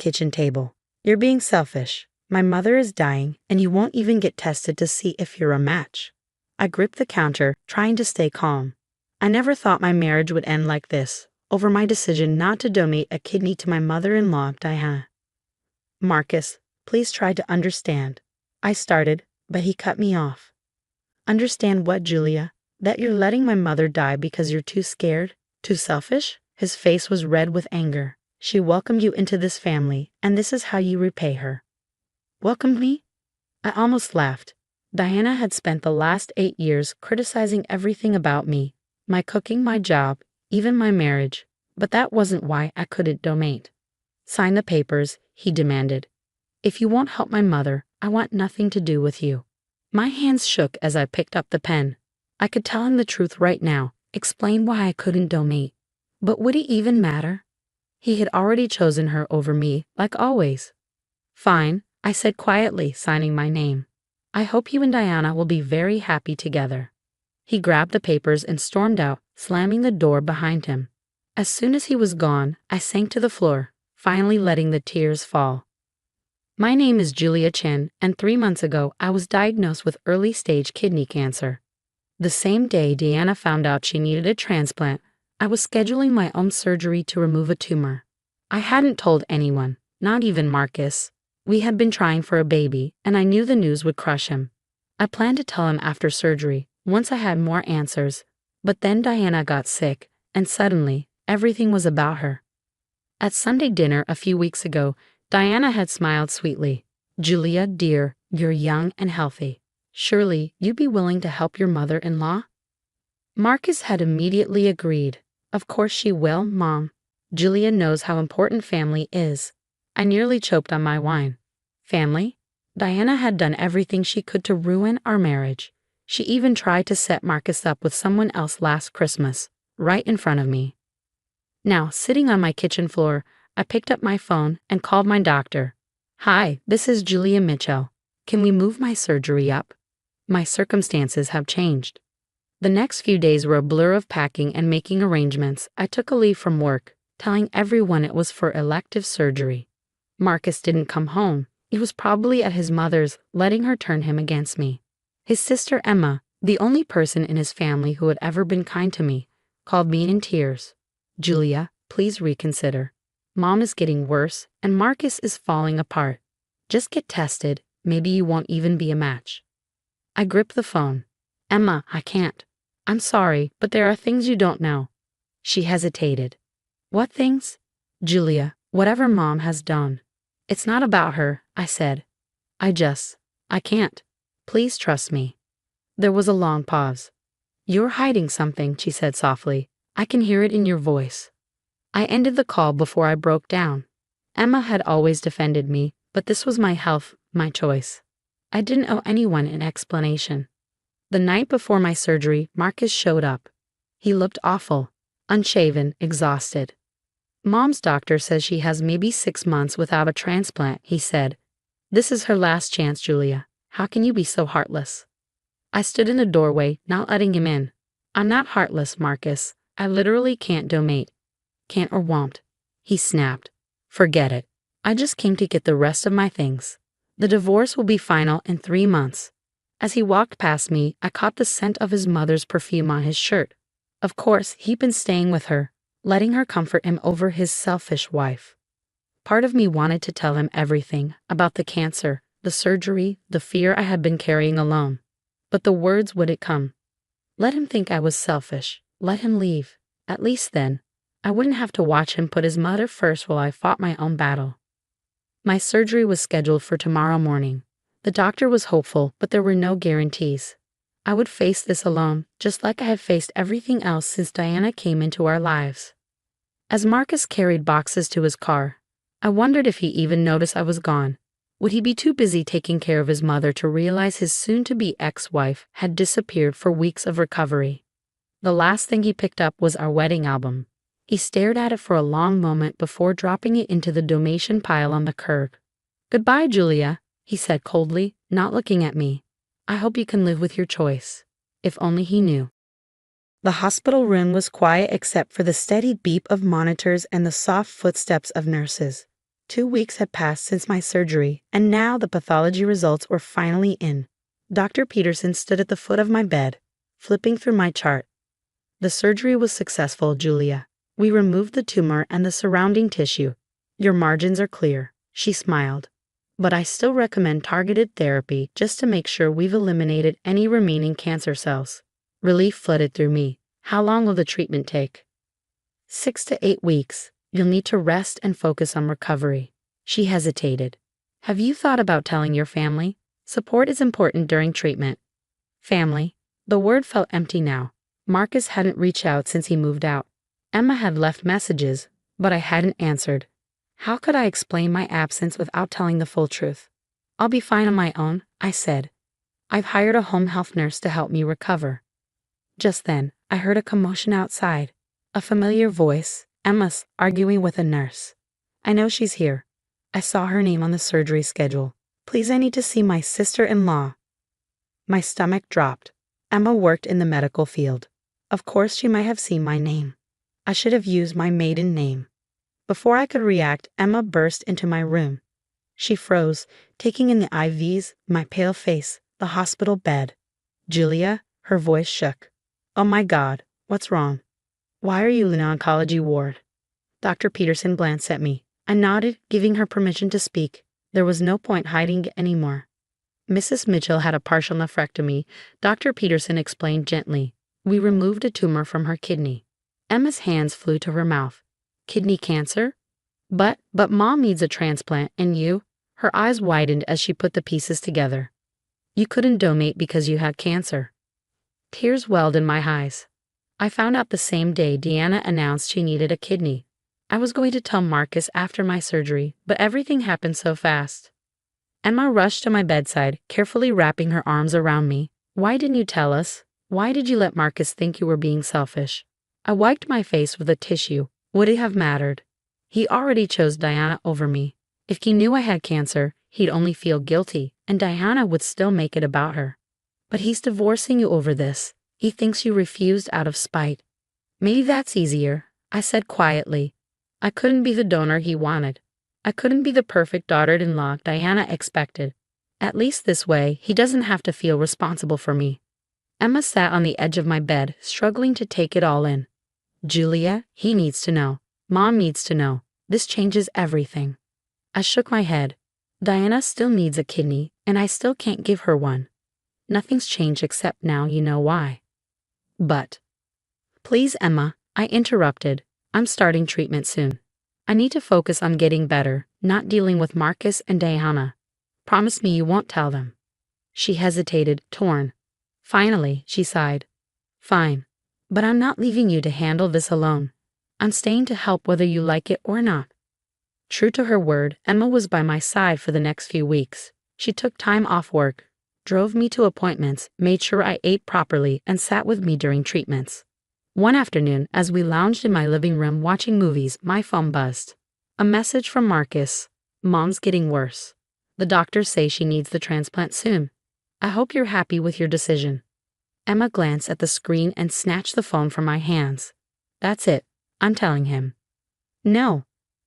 kitchen table. You're being selfish. My mother is dying, and you won't even get tested to see if you're a match. I gripped the counter, trying to stay calm. I never thought my marriage would end like this, over my decision not to donate a kidney to my mother-in-law, Diana. Marcus, please try to understand. I started, but he cut me off. Understand what, Julia? That you're letting my mother die because you're too scared? Too selfish? His face was red with anger. She welcomed you into this family, and this is how you repay her. Welcomed me? I almost laughed. Diana had spent the last 8 years criticizing everything about me, my cooking, my job, even my marriage, but that wasn't why I couldn't donate. Sign the papers, he demanded. If you won't help my mother, I want nothing to do with you. My hands shook as I picked up the pen. I could tell him the truth right now, explain why I couldn't donate. But would it even matter? He had already chosen her over me, like always. Fine, I said quietly, signing my name. I hope you and Diana will be very happy together. He grabbed the papers and stormed out, slamming the door behind him. As soon as he was gone, I sank to the floor, finally letting the tears fall. My name is Julia Chen, and 3 months ago I was diagnosed with early-stage kidney cancer. The same day Diana found out she needed a transplant, I was scheduling my own surgery to remove a tumor. I hadn't told anyone, not even Marcus. We had been trying for a baby, and I knew the news would crush him. I planned to tell him after surgery, once I had more answers, but then Diana got sick, and suddenly, everything was about her. At Sunday dinner a few weeks ago, Diana had smiled sweetly. Julia, dear, you're young and healthy. Surely, you'd be willing to help your mother-in-law? Marcus had immediately agreed. Of course she will, Mom. Julia knows how important family is. I nearly choked on my wine. Family? Diana had done everything she could to ruin our marriage. She even tried to set Marcus up with someone else last Christmas, right in front of me. Now, sitting on my kitchen floor, I picked up my phone and called my doctor. Hi, this is Julia Mitchell. Can we move my surgery up? My circumstances have changed. The next few days were a blur of packing and making arrangements. I took a leave from work, telling everyone it was for elective surgery. Marcus didn't come home. He was probably at his mother's, letting her turn him against me. His sister Emma, the only person in his family who had ever been kind to me, called me in tears. Julia, please reconsider. Mom is getting worse, and Marcus is falling apart. Just get tested, maybe you won't even be a match. I gripped the phone. Emma, I can't. I'm sorry, but there are things you don't know. She hesitated. What things? Julia, whatever Mom has done. It's not about her, I said. I can't. Please trust me. There was a long pause. You're hiding something, she said softly. I can hear it in your voice. I ended the call before I broke down. Emma had always defended me, but this was my health, my choice. I didn't owe anyone an explanation. The night before my surgery, Marcus showed up. He looked awful, unshaven, exhausted. Mom's doctor says she has maybe 6 months without a transplant, he said. This is her last chance, Julia. How can you be so heartless? I stood in the doorway, not letting him in. I'm not heartless, Marcus. I literally can't donate. Can't or won't. He snapped. Forget it. I just came to get the rest of my things. The divorce will be final in 3 months. As he walked past me, I caught the scent of his mother's perfume on his shirt. Of course, he'd been staying with her, letting her comfort him over his selfish wife. Part of me wanted to tell him everything about the cancer, the surgery, the fear I had been carrying alone. But the words wouldn't come. Let him think I was selfish. Let him leave. At least then, I wouldn't have to watch him put his mother first while I fought my own battle. My surgery was scheduled for tomorrow morning. The doctor was hopeful, but there were no guarantees. I would face this alone, just like I had faced everything else since Diana came into our lives. As Marcus carried boxes to his car, I wondered if he even noticed I was gone. Would he be too busy taking care of his mother to realize his soon-to-be ex-wife had disappeared for weeks of recovery? The last thing he picked up was our wedding album. He stared at it for a long moment before dropping it into the donation pile on the curb. Goodbye, Julia, he said coldly, not looking at me. I hope you can live with your choice. If only he knew. The hospital room was quiet except for the steady beep of monitors and the soft footsteps of nurses. 2 weeks had passed since my surgery, and now the pathology results were finally in. Dr. Peterson stood at the foot of my bed, flipping through my chart. The surgery was successful, Julia. We removed the tumor and the surrounding tissue. Your margins are clear, she smiled. But I still recommend targeted therapy just to make sure we've eliminated any remaining cancer cells. Relief flooded through me. How long will the treatment take? 6 to 8 weeks. You'll need to rest and focus on recovery. She hesitated. Have you thought about telling your family? Support is important during treatment. Family. The word felt empty now. Marcus hadn't reached out since he moved out. Emma had left messages, but I hadn't answered. How could I explain my absence without telling the full truth? I'll be fine on my own, I said. I've hired a home health nurse to help me recover. Just then, I heard a commotion outside. A familiar voice, Emma's, arguing with a nurse. I know she's here. I saw her name on the surgery schedule. Please, I need to see my sister-in-law. My stomach dropped. Emma worked in the medical field. Of course she might have seen my name. I should have used my maiden name. Before I could react, Emma burst into my room. She froze, taking in the IVs, my pale face, the hospital bed. Julia, her voice shook. Oh my God, what's wrong? Why are you in the oncology ward? Dr. Peterson glanced at me. I nodded, giving her permission to speak. There was no point hiding it anymore. Mrs. Mitchell had a partial nephrectomy, Dr. Peterson explained gently. We removed a tumor from her kidney. Emma's hands flew to her mouth. Kidney cancer? But Mom needs a transplant, and you? Her eyes widened as she put the pieces together. You couldn't donate because you had cancer. Tears welled in my eyes. I found out the same day Deanna announced she needed a kidney. I was going to tell Marcus after my surgery, but everything happened so fast. Emma rushed to my bedside, carefully wrapping her arms around me. Why didn't you tell us? Why did you let Marcus think you were being selfish? I wiped my face with a tissue. Would it have mattered? He already chose Diana over me. If he knew I had cancer, he'd only feel guilty, and Diana would still make it about her. But he's divorcing you over this. He thinks you refused out of spite. Maybe that's easier, I said quietly. I couldn't be the donor he wanted. I couldn't be the perfect daughter-in-law Diana expected. At least this way, he doesn't have to feel responsible for me. Emma sat on the edge of my bed, struggling to take it all in. Julia, he needs to know. Mom needs to know. This changes everything. I shook my head. Diana still needs a kidney, and I still can't give her one. Nothing's changed except now you know why. But. Please, Emma, I interrupted. I'm starting treatment soon. I need to focus on getting better, not dealing with Marcus and Diana. Promise me you won't tell them. She hesitated, torn. Finally, she sighed. Fine. But I'm not leaving you to handle this alone. I'm staying to help whether you like it or not. True to her word, Emma was by my side for the next few weeks. She took time off work, drove me to appointments, made sure I ate properly, and sat with me during treatments. One afternoon, as we lounged in my living room watching movies, my phone buzzed. A message from Marcus. Mom's getting worse. The doctors say she needs the transplant soon. I hope you're happy with your decision. Emma glanced at the screen and snatched the phone from my hands. That's it. I'm telling him. No.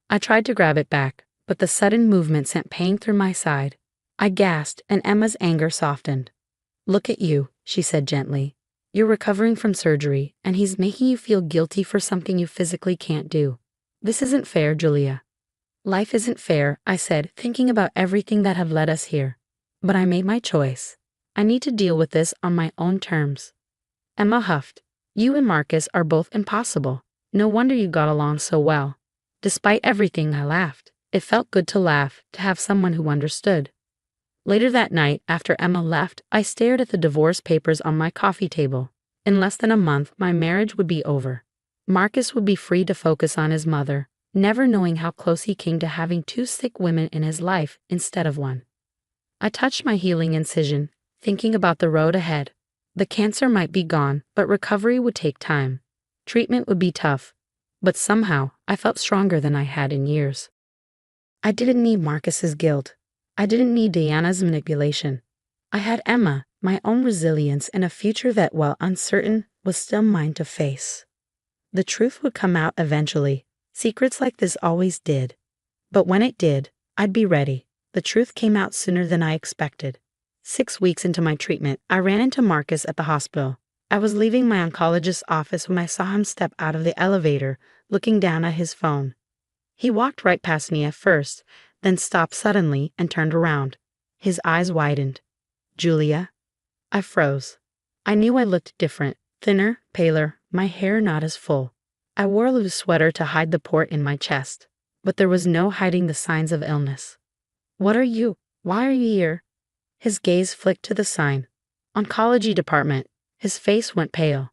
I tried to grab it back, but the sudden movement sent pain through my side. I gasped, and Emma's anger softened. Look at you, she said gently. You're recovering from surgery, and he's making you feel guilty for something you physically can't do. This isn't fair, Julia. Life isn't fair, I said, thinking about everything that had led us here. But I made my choice. I need to deal with this on my own terms. Emma huffed. You and Marcus are both impossible. No wonder you got along so well. Despite everything, I laughed. It felt good to laugh, to have someone who understood. Later that night, after Emma left, I stared at the divorce papers on my coffee table. In less than a month, my marriage would be over. Marcus would be free to focus on his mother, never knowing how close he came to having 2 sick women in his life instead of one. I touched my healing incision, thinking about the road ahead. The cancer might be gone, but recovery would take time. Treatment would be tough. But somehow, I felt stronger than I had in years. I didn't need Marcus's guilt. I didn't need Diana's manipulation. I had Emma, my own resilience, and a future that, while uncertain, was still mine to face. The truth would come out eventually. Secrets like this always did. But when it did, I'd be ready. The truth came out sooner than I expected. 6 weeks into my treatment, I ran into Marcus at the hospital. I was leaving my oncologist's office when I saw him step out of the elevator, looking down at his phone. He walked right past me at first, then stopped suddenly and turned around. His eyes widened. "Julia?" I froze. I knew I looked different, thinner, paler, my hair not as full. I wore a loose sweater to hide the port in my chest, but there was no hiding the signs of illness. "What are you? Why are you here?" His gaze flicked to the sign. "Oncology department." His face went pale.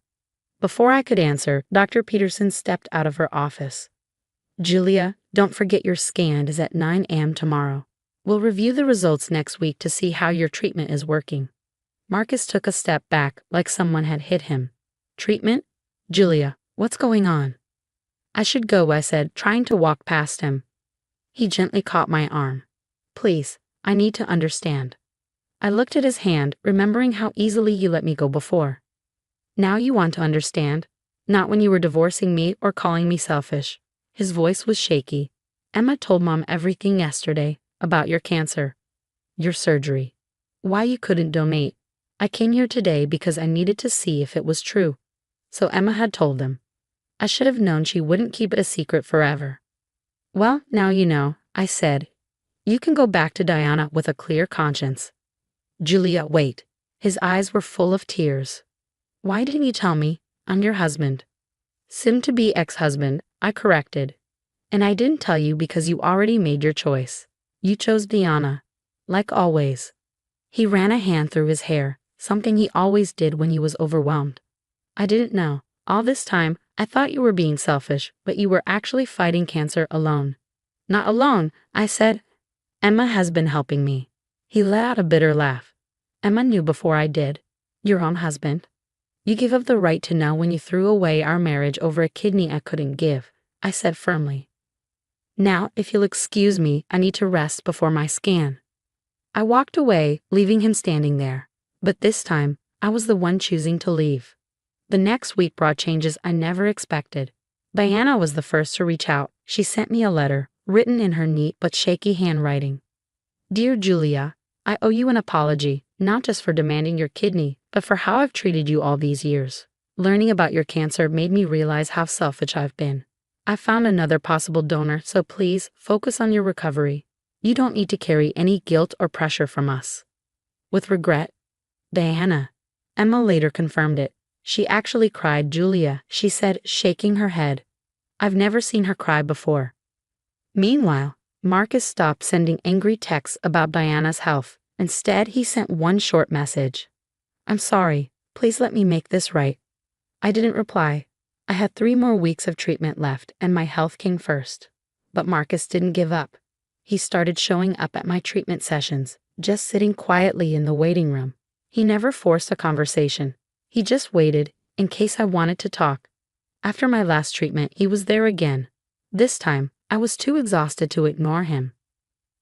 Before I could answer, Dr. Peterson stepped out of her office. "Julia, don't forget your scan is at 9 a.m. tomorrow. We'll review the results next week to see how your treatment is working." Marcus took a step back like someone had hit him. "Treatment? Julia, what's going on?" "I should go," I said, trying to walk past him. He gently caught my arm. "Please, I need to understand." I looked at his hand, remembering how easily you let me go before. "Now you want to understand? Not when you were divorcing me or calling me selfish." His voice was shaky. "Emma told Mom everything yesterday about your cancer, your surgery, why you couldn't donate. I came here today because I needed to see if it was true." So Emma had told them. I should have known she wouldn't keep it a secret forever. "Well, now you know," I said. "You can go back to Diana with a clear conscience." "Julia, wait." His eyes were full of tears. "Why didn't you tell me? I'm your husband." "Soon-to-be ex-husband," I corrected. "And I didn't tell you because you already made your choice. You chose Diana. Like always." He ran a hand through his hair, something he always did when he was overwhelmed. "I didn't know. All this time, I thought you were being selfish, but you were actually fighting cancer alone." "Not alone," I said. "Emma has been helping me." He let out a bitter laugh. "Emma knew before I did. Your own husband. You gave up the right to know when you threw away our marriage over a kidney I couldn't give," I said firmly. "Now, if you'll excuse me, I need to rest before my scan." I walked away, leaving him standing there. But this time, I was the one choosing to leave. The next week brought changes I never expected. Diana was the first to reach out. She sent me a letter, written in her neat but shaky handwriting. "Dear Julia, I owe you an apology, not just for demanding your kidney, but for how I've treated you all these years. Learning about your cancer made me realize how selfish I've been. I found another possible donor, so please focus on your recovery. You don't need to carry any guilt or pressure from us. With regret, Diana." Emma later confirmed it. "She actually cried, Julia," she said, shaking her head. "I've never seen her cry before." Meanwhile, Marcus stopped sending angry texts about Diana's health. Instead, he sent one short message. "I'm sorry. Please let me make this right." I didn't reply. I had 3 more weeks of treatment left, and my health came first. But Marcus didn't give up. He started showing up at my treatment sessions, just sitting quietly in the waiting room. He never forced a conversation. He just waited, in case I wanted to talk. After my last treatment, he was there again. This time, I was too exhausted to ignore him.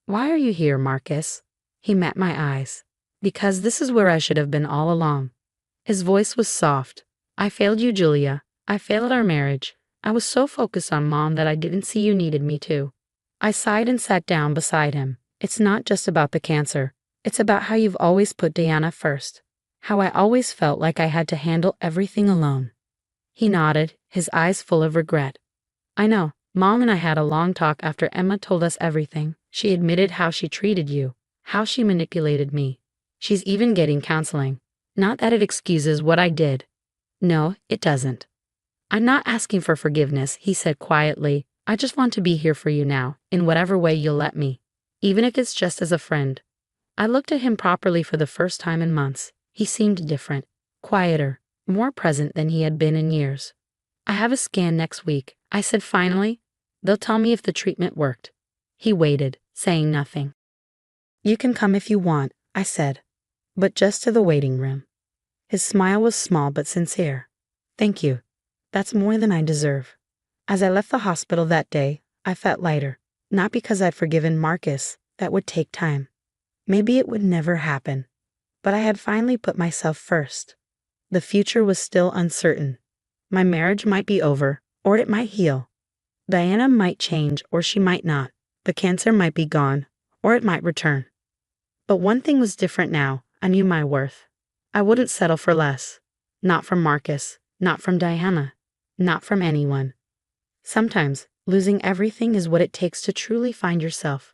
"Why are you here, Marcus?" He met my eyes. "Because this is where I should have been all along." His voice was soft. "I failed you, Julia. I failed our marriage. I was so focused on Mom that I didn't see you needed me too." I sighed and sat down beside him. "It's not just about the cancer. It's about how you've always put Diana first. How I always felt like I had to handle everything alone." He nodded, his eyes full of regret. "I know. Mom and I had a long talk after Emma told us everything. She admitted how she treated you, how she manipulated me. She's even getting counseling. Not that it excuses what I did. No, it doesn't." "I'm not asking for forgiveness," he said quietly. "I just want to be here for you now, in whatever way you'll let me. Even if it's just as a friend." I looked at him properly for the first time in months. He seemed different, quieter, more present than he had been in years. "I have a scan next week," I said finally. "They'll tell me if the treatment worked." He waited, saying nothing. "You can come if you want," I said, "but just to the waiting room." His smile was small but sincere. "Thank you. That's more than I deserve." As I left the hospital that day, I felt lighter. Not because I'd forgiven Marcus. That would take time. Maybe it would never happen. But I had finally put myself first. The future was still uncertain. My marriage might be over, or it might heal. Diana might change, or she might not. The cancer might be gone, or it might return. But one thing was different now. I knew my worth. I wouldn't settle for less. Not from Marcus, not from Diana, not from anyone. Sometimes, losing everything is what it takes to truly find yourself.